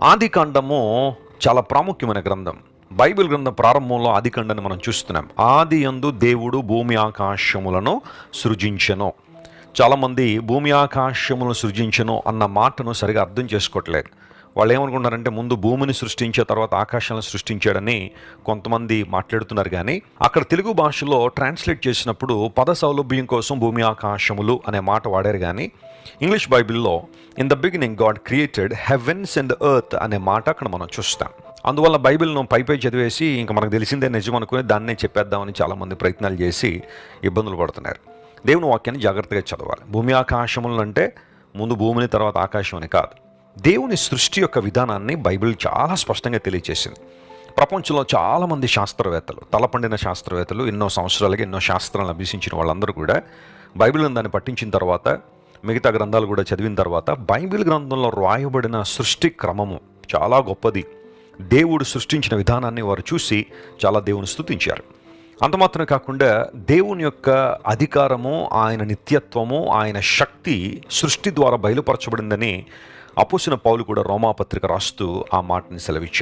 ఆదికాండము చాలా ప్రాముఖ్యమైన గ్రంథం. బైబిల్ గ్రంథం ప్రారంభంలో ఆదికాండాన్ని మనం చూస్తున్నాం. ఆది యందు దేవుడు భూమి ఆకాశములను సృజించెను. చాలామంది భూమి ఆకాశములను సృజించెను అన్న మాటను సరిగా అర్థం చేసుకోవట్లేదు. వాళ్ళు ఏమనుకుంటారంటే ముందు భూమిని సృష్టించే తర్వాత ఆకాశాలను సృష్టించాడని కొంతమంది మాట్లాడుతున్నారు. కానీ అక్కడ తెలుగు భాషలో ట్రాన్స్లేట్ చేసినప్పుడు పద సౌలభ్యం కోసం భూమి ఆకాశములు అనే మాట వాడారు. కానీ ఇంగ్లీష్ బైబిల్లో in the beginning God created heavens and earth అనే మాట అక్కడ మనం చూస్తాం. అందువల్ల బైబిల్ను పై చదివేసి ఇంకా మనకు తెలిసిందే నిజం అనుకుని దాన్నే చెప్పేద్దామని చాలామంది ప్రయత్నాలు చేసి ఇబ్బందులు పడుతున్నారు. దేవుని వాక్యాన్ని జాగ్రత్తగా చదవాలి. భూమి ఆకాశములు అంటే ముందు భూమిని తర్వాత ఆకాశం అని కాదు. దేవుని సృష్టి యొక్క విధానాన్ని బైబిల్ చాలా స్పష్టంగా తెలియజేసింది. ప్రపంచంలో చాలామంది శాస్త్రవేత్తలు, తలపండిన శాస్త్రవేత్తలు, ఎన్నో సంవత్సరాలుగా ఎన్నో శాస్త్రాలను అభ్యసించిన వాళ్ళందరూ కూడా బైబిల్ని దాన్ని పట్టించిన తర్వాత, మిగతా గ్రంథాలు కూడా చదివిన తర్వాత బైబిల్ గ్రంథంలో రాయబడిన సృష్టి క్రమము చాలా గొప్పది. దేవుడు సృష్టించిన విధానాన్ని వారు చూసి చాలా దేవుని స్తుతించారు. అంత మాత్రమే కాకుండా దేవుని యొక్క అధికారము, ఆయన నిత్యత్వము, ఆయన శక్తి సృష్టి ద్వారా బయలుపరచబడిందని అపోస్తలుడైన పౌలు కూడా రోమాపత్రిక రాస్తూ ఆ మాటని సెలవిచ్చాడు.